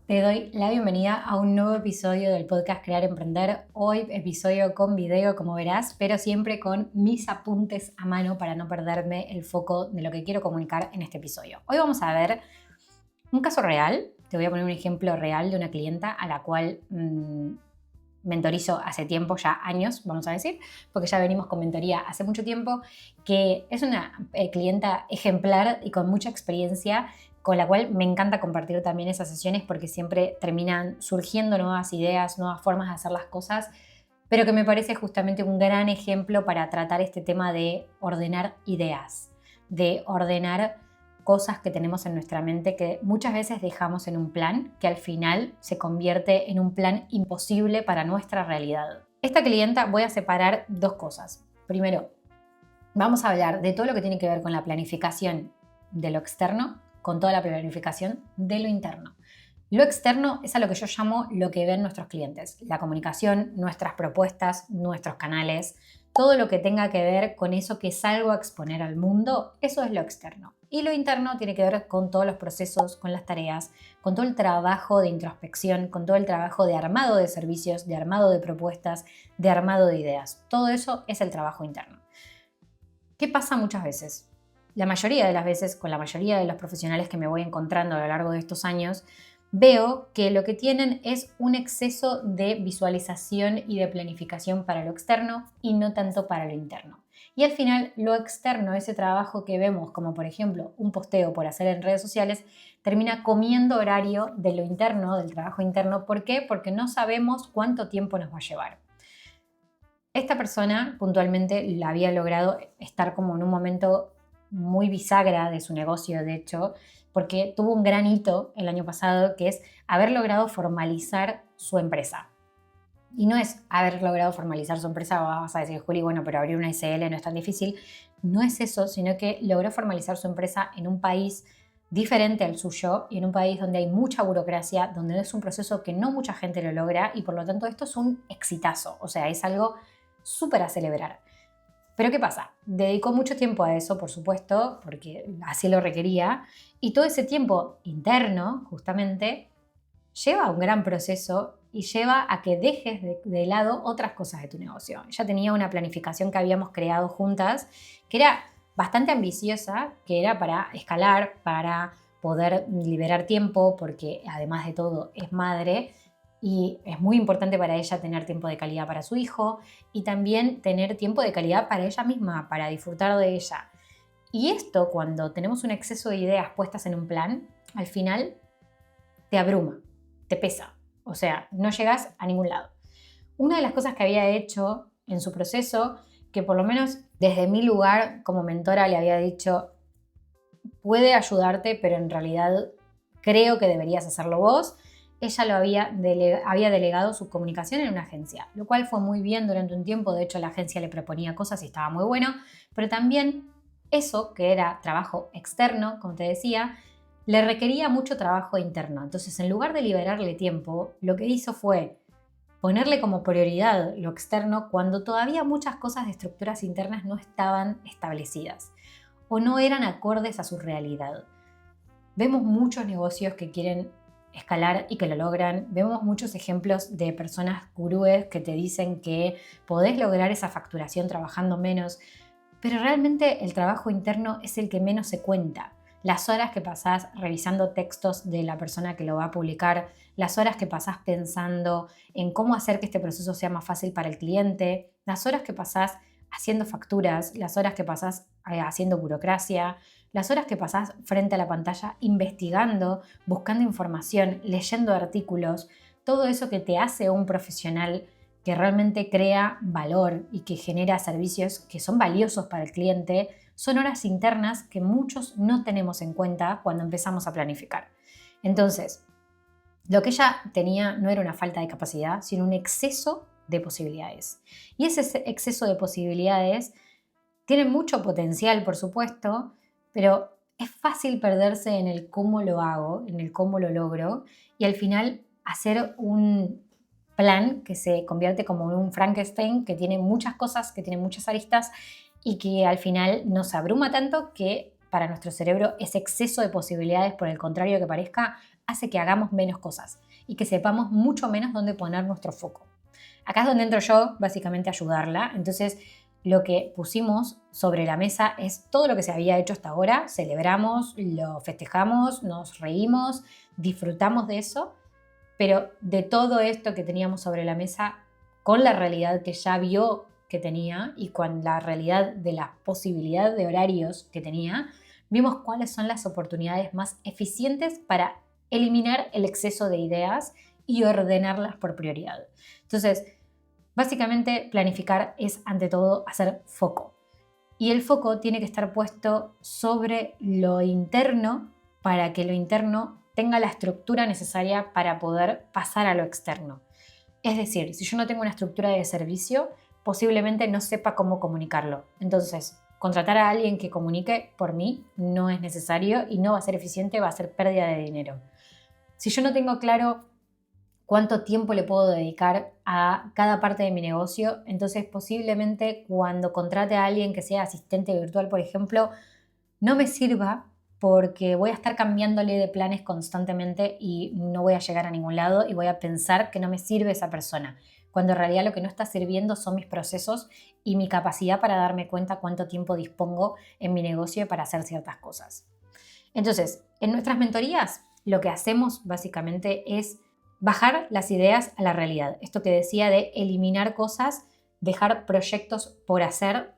Te doy la bienvenida a un nuevo episodio del podcast Crear Emprender. Hoy episodio con video, como verás, pero siempre con mis apuntes a mano para no perderme el foco de lo que quiero comunicar en este episodio. Hoy vamos a ver un caso real. Te voy a poner un ejemplo real de una clienta a la cual mentorizo hace tiempo, ya años, vamos a decir, porque ya venimos con mentoría hace mucho tiempo, que es una clienta ejemplar y con mucha experiencia, con la cual me encanta compartir también esas sesiones porque siempre terminan surgiendo nuevas ideas, nuevas formas de hacer las cosas, pero que me parece justamente un gran ejemplo para tratar este tema de ordenar ideas, de ordenar cosas que tenemos en nuestra mente que muchas veces dejamos en un plan que al final se convierte en un plan imposible para nuestra realidad. Esta clienta voy a separar dos cosas. Primero, vamos a hablar de todo lo que tiene que ver con la planificación de lo externo con toda la planificación de lo interno. Lo externo es a lo que yo llamo lo que ven nuestros clientes, la comunicación, nuestras propuestas, nuestros canales, todo lo que tenga que ver con eso que salgo a exponer al mundo, eso es lo externo. Y lo interno tiene que ver con todos los procesos, con las tareas, con todo el trabajo de introspección, con todo el trabajo de armado de servicios, de armado de propuestas, de armado de ideas. Todo eso es el trabajo interno. ¿Qué pasa muchas veces? La mayoría de las veces, con la mayoría de los profesionales que me voy encontrando a lo largo de estos años, veo que lo que tienen es un exceso de visualización y de planificación para lo externo y no tanto para lo interno. Y al final, lo externo, ese trabajo que vemos, como por ejemplo un posteo por hacer en redes sociales, termina comiendo horario de lo interno, del trabajo interno. ¿Por qué? Porque no sabemos cuánto tiempo nos va a llevar. Esta persona puntualmente la había logrado estar como en un momento muy bisagra de su negocio, de hecho, porque tuvo un gran hito el año pasado, que es haber logrado formalizar su empresa. Y no es haber logrado formalizar su empresa, vas a decir, Juli, bueno, pero abrir una SL no es tan difícil. No es eso, sino que logró formalizar su empresa en un país diferente al suyo y en un país donde hay mucha burocracia, donde es un proceso que no mucha gente lo logra y por lo tanto esto es un exitazo, o sea, es algo súper a celebrar. Pero ¿qué pasa? Dedicó mucho tiempo a eso, por supuesto, porque así lo requería, y todo ese tiempo interno, justamente, lleva a un gran proceso y lleva a que dejes de lado otras cosas de tu negocio. Ella tenía una planificación que habíamos creado juntas, que era bastante ambiciosa, que era para escalar, para poder liberar tiempo, porque además de todo es madre, y es muy importante para ella tener tiempo de calidad para su hijo y también tener tiempo de calidad para ella misma, para disfrutar de ella. Y esto, cuando tenemos un exceso de ideas puestas en un plan, al final te abruma, te pesa. O sea, no llegas a ningún lado. Una de las cosas que había hecho en su proceso, que por lo menos desde mi lugar como mentora le había dicho, puede ayudarte, pero en realidad creo que deberías hacerlo vos. Ella había delegado su comunicación en una agencia, lo cual fue muy bien durante un tiempo. De hecho, la agencia le proponía cosas y estaba muy bueno, pero también eso, que era trabajo externo, como te decía, le requería mucho trabajo interno. Entonces, en lugar de liberarle tiempo, lo que hizo fue ponerle como prioridad lo externo cuando todavía muchas cosas de estructuras internas no estaban establecidas o no eran acordes a su realidad. Vemos muchos negocios que quieren escalar y que lo logran. Vemos muchos ejemplos de personas gurúes que te dicen que podés lograr esa facturación trabajando menos, pero realmente el trabajo interno es el que menos se cuenta. Las horas que pasás revisando textos de la persona que lo va a publicar, las horas que pasás pensando en cómo hacer que este proceso sea más fácil para el cliente, las horas que pasás haciendo facturas, las horas que pasás haciendo burocracia, las horas que pasás frente a la pantalla investigando, buscando información, leyendo artículos, todo eso que te hace un profesional que realmente crea valor y que genera servicios que son valiosos para el cliente, son horas internas que muchos no tenemos en cuenta cuando empezamos a planificar. Entonces, lo que ella tenía no era una falta de capacidad, sino un exceso de posibilidades. Y ese exceso de posibilidades tiene mucho potencial, por supuesto, pero es fácil perderse en el cómo lo hago, en el cómo lo logro, y al final hacer un plan que se convierte como en un Frankenstein que tiene muchas cosas, que tiene muchas aristas y que al final nos abruma tanto que para nuestro cerebro ese exceso de posibilidades, por el contrario que parezca, hace que hagamos menos cosas y que sepamos mucho menos dónde poner nuestro foco. Acá es donde entro yo, básicamente a ayudarla. Entonces, lo que pusimos sobre la mesa es todo lo que se había hecho hasta ahora. Celebramos, lo festejamos, nos reímos, disfrutamos de eso, pero de todo esto que teníamos sobre la mesa, con la realidad que ya vio que tenía y con la realidad de la posibilidad de horarios que tenía, vimos cuáles son las oportunidades más eficientes para eliminar el exceso de ideas y ordenarlas por prioridad. Entonces, básicamente planificar es ante todo hacer foco. Y el foco tiene que estar puesto sobre lo interno para que lo interno tenga la estructura necesaria para poder pasar a lo externo. Es decir, si yo no tengo una estructura de servicio, posiblemente no sepa cómo comunicarlo. Entonces, contratar a alguien que comunique por mí no es necesario y no va a ser eficiente, va a ser pérdida de dinero. Si yo no tengo claro cuánto tiempo le puedo dedicar a cada parte de mi negocio, entonces posiblemente cuando contrate a alguien que sea asistente virtual, por ejemplo, no me sirva porque voy a estar cambiándole de planes constantemente y no voy a llegar a ningún lado y voy a pensar que no me sirve esa persona, cuando en realidad lo que no está sirviendo son mis procesos y mi capacidad para darme cuenta cuánto tiempo dispongo en mi negocio para hacer ciertas cosas. Entonces, en nuestras mentorías lo que hacemos básicamente es bajar las ideas a la realidad. Esto que decía de eliminar cosas, dejar proyectos por hacer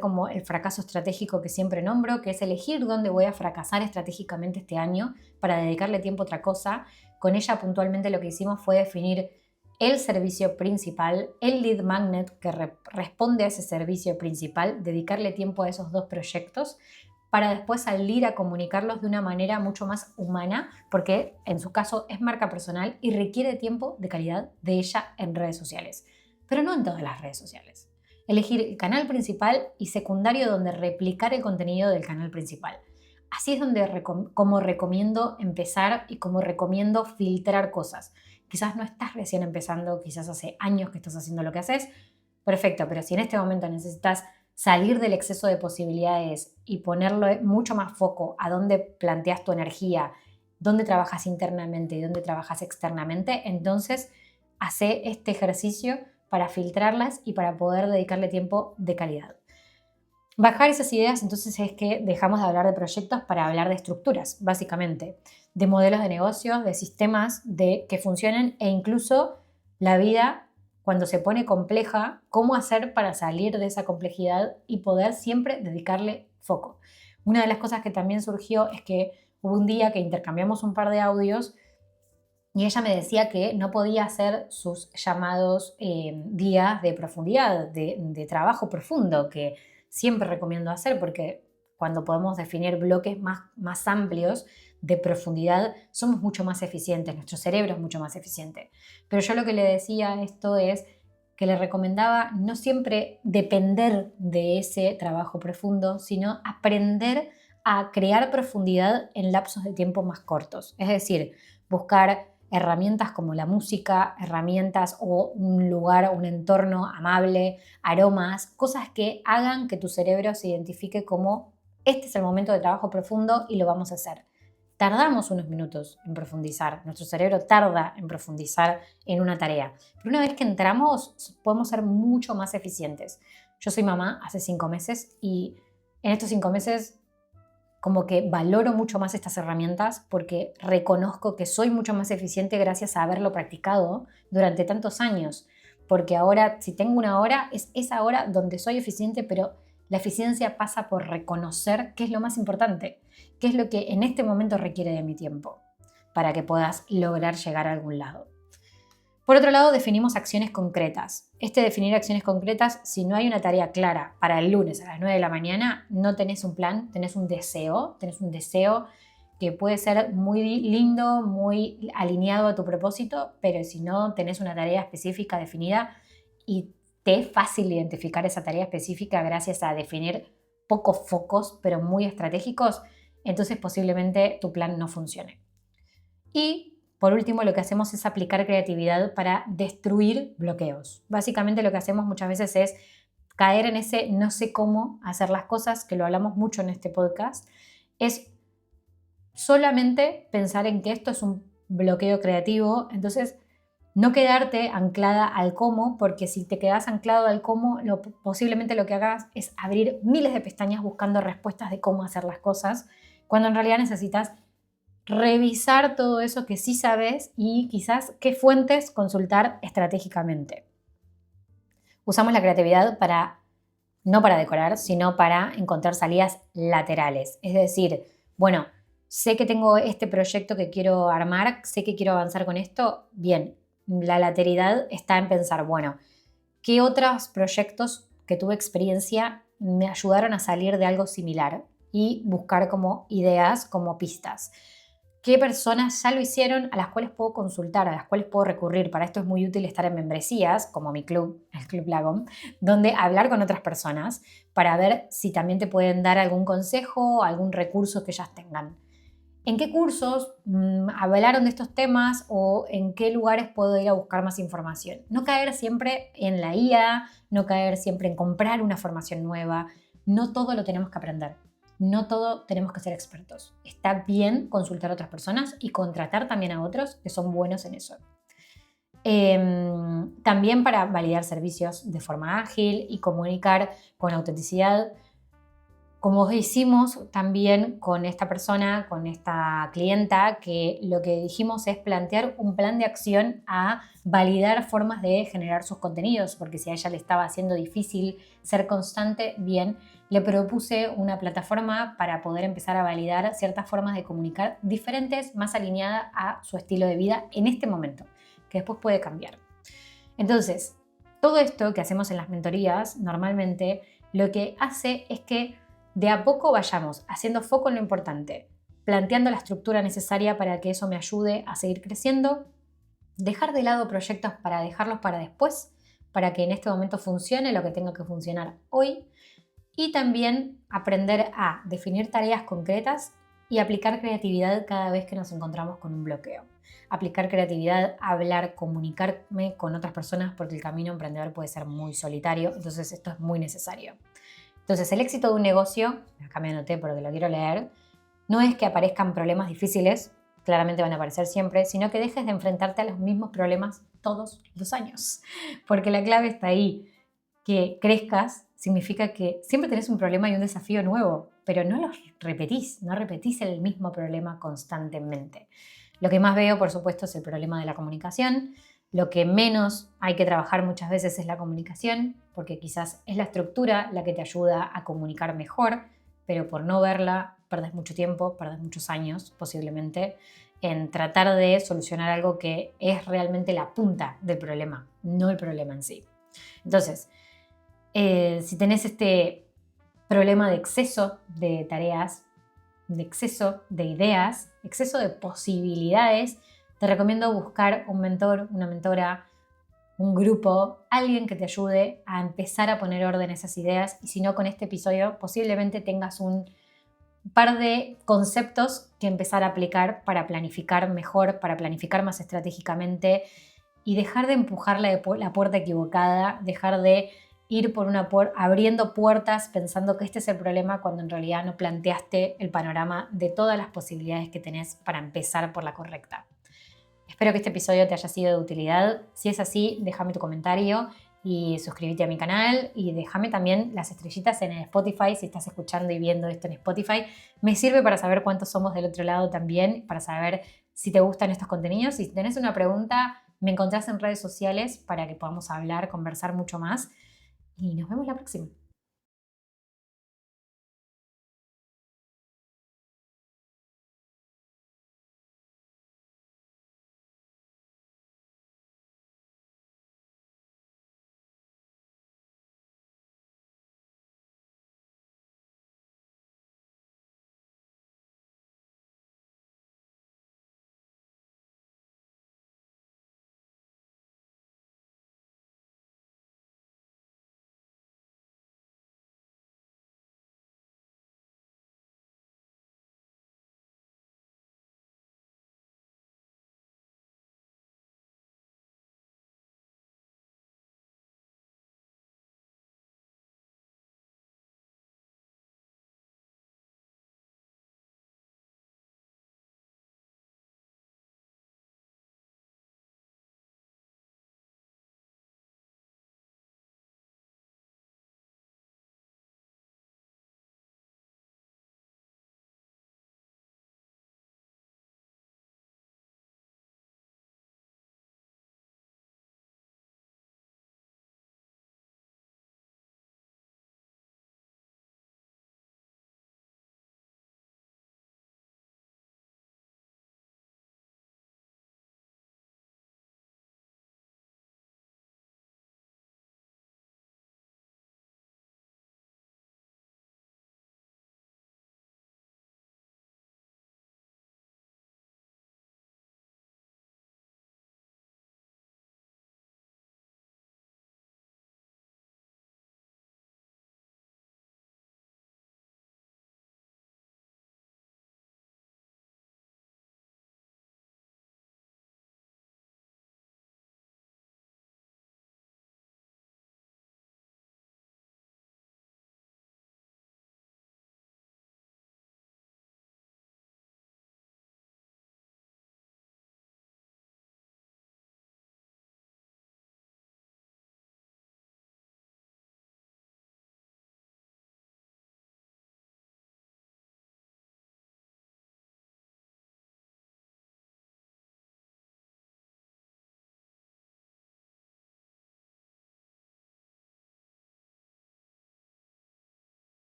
como el fracaso estratégico que siempre nombro, que es elegir dónde voy a fracasar estratégicamente este año para dedicarle tiempo a otra cosa. Con ella puntualmente lo que hicimos fue definir el servicio principal, el lead magnet que responde a ese servicio principal, dedicarle tiempo a esos dos proyectos para después salir a comunicarlos de una manera mucho más humana, porque en su caso es marca personal y requiere tiempo de calidad de ella en redes sociales, pero no en todas las redes sociales. Elegir el canal principal y secundario donde replicar el contenido del canal principal. Así es donde como recomiendo empezar y como recomiendo filtrar cosas. Quizás no estás recién empezando, quizás hace años que estás haciendo lo que haces, perfecto, pero si en este momento necesitas salir del exceso de posibilidades y ponerle mucho más foco a dónde planteas tu energía, dónde trabajas internamente y dónde trabajas externamente, entonces hace este ejercicio para filtrarlas y para poder dedicarle tiempo de calidad. Bajar esas ideas entonces es que dejamos de hablar de proyectos para hablar de estructuras, básicamente, de modelos de negocios, de sistemas que funcionen e incluso la vida cuando se pone compleja, cómo hacer para salir de esa complejidad y poder siempre dedicarle foco. Una de las cosas que también surgió es que hubo un día que intercambiamos un par de audios y ella me decía que no podía hacer sus llamados días de profundidad, de trabajo profundo, que siempre recomiendo hacer porque cuando podemos definir bloques más amplios de profundidad, somos mucho más eficientes, nuestro cerebro es mucho más eficiente. Pero yo lo que le decía a esto es que le recomendaba no siempre depender de ese trabajo profundo, sino aprender a crear profundidad en lapsos de tiempo más cortos. Es decir, buscar herramientas como la música, herramientas o un lugar, un entorno amable, aromas, cosas que hagan que tu cerebro se identifique como este es el momento de trabajo profundo y lo vamos a hacer. Tardamos unos minutos en profundizar, nuestro cerebro tarda en profundizar en una tarea, pero una vez que entramos podemos ser mucho más eficientes. Yo soy mamá hace 5 meses y en estos 5 meses como que valoro mucho más estas herramientas porque reconozco que soy mucho más eficiente gracias a haberlo practicado durante tantos años. Porque ahora, si tengo una hora, es esa hora donde soy eficiente, pero la eficiencia pasa por reconocer qué es lo más importante, qué es lo que en este momento requiere de mi tiempo para que puedas lograr llegar a algún lado. Por otro lado, definimos acciones concretas. Definir acciones concretas, si no hay una tarea clara para el lunes a las 9 de la mañana, no tenés un plan, tenés un deseo que puede ser muy lindo, muy alineado a tu propósito, pero si no tenés una tarea específica definida y te es fácil identificar esa tarea específica gracias a definir pocos focos, pero muy estratégicos, entonces posiblemente tu plan no funcione. Y por último, lo que hacemos es aplicar creatividad para destruir bloqueos. Básicamente lo que hacemos muchas veces es caer en ese no sé cómo hacer las cosas, que lo hablamos mucho en este podcast, es solamente pensar en que esto es un bloqueo creativo. Entonces, no quedarte anclada al cómo, porque si te quedas anclado al cómo, posiblemente lo que hagas es abrir miles de pestañas buscando respuestas de cómo hacer las cosas, cuando en realidad necesitas revisar todo eso que sí sabes y quizás qué fuentes consultar estratégicamente. Usamos la creatividad no para decorar, sino para encontrar salidas laterales. Es decir, bueno, sé que tengo este proyecto que quiero armar, sé que quiero avanzar con esto, bien, la lateralidad está en pensar, bueno, ¿qué otros proyectos que tuve experiencia me ayudaron a salir de algo similar? Y buscar como ideas, como pistas. ¿Qué personas ya lo hicieron a las cuales puedo consultar, a las cuales puedo recurrir? Para esto es muy útil estar en membresías, como mi club, el Club Lagom, donde hablar con otras personas para ver si también te pueden dar algún consejo, algún recurso que ellas tengan. ¿En qué cursos hablaron de estos temas o en qué lugares puedo ir a buscar más información? No caer siempre en la IA, no caer siempre en comprar una formación nueva. No todo lo tenemos que aprender. No todo tenemos que ser expertos. Está bien consultar a otras personas y contratar también a otros que son buenos en eso. También para validar servicios de forma ágil y comunicar con autenticidad. Como hicimos también con esta persona, con esta clienta, que lo que dijimos es plantear un plan de acción a validar formas de generar sus contenidos, porque si a ella le estaba haciendo difícil ser constante, bien, le propuse una plataforma para poder empezar a validar ciertas formas de comunicar diferentes, más alineadas a su estilo de vida en este momento, que después puede cambiar. Entonces, todo esto que hacemos en las mentorías, normalmente lo que hace es que de a poco vayamos haciendo foco en lo importante, planteando la estructura necesaria para que eso me ayude a seguir creciendo, dejar de lado proyectos para dejarlos para después, para que en este momento funcione lo que tenga que funcionar hoy, y también aprender a definir tareas concretas y aplicar creatividad cada vez que nos encontramos con un bloqueo. Aplicar creatividad, hablar, comunicarme con otras personas, porque el camino emprendedor puede ser muy solitario, entonces esto es muy necesario. Entonces, el éxito de un negocio, acá me anoté porque lo quiero leer, no es que aparezcan problemas difíciles, claramente van a aparecer siempre, sino que dejes de enfrentarte a los mismos problemas todos los años. Porque la clave está ahí. Que crezcas significa que siempre tenés un problema y un desafío nuevo, pero no los repetís, no repetís el mismo problema constantemente. Lo que más veo, por supuesto, es el problema de la comunicación. Lo que menos hay que trabajar muchas veces es la comunicación, porque quizás es la estructura la que te ayuda a comunicar mejor, pero por no verla perdés mucho tiempo, perdés muchos años posiblemente en tratar de solucionar algo que es realmente la punta del problema, no el problema en sí. Entonces, si tenés este problema de exceso de tareas, de exceso de ideas, exceso de posibilidades, te recomiendo buscar un mentor, una mentora, un grupo, alguien que te ayude a empezar a poner orden a esas ideas. Y si no, con este episodio posiblemente tengas un par de conceptos que empezar a aplicar para planificar mejor, para planificar más estratégicamente y dejar de empujar la puerta equivocada, dejar de ir por abriendo puertas pensando que este es el problema cuando en realidad no planteaste el panorama de todas las posibilidades que tenés para empezar por la correcta. Espero que este episodio te haya sido de utilidad. Si es así, déjame tu comentario y suscríbete a mi canal y déjame también las estrellitas en el Spotify si estás escuchando y viendo esto en Spotify. Me sirve para saber cuántos somos del otro lado también, para saber si te gustan estos contenidos. Si tenés una pregunta, me encontrás en redes sociales para que podamos hablar, conversar mucho más y nos vemos la próxima.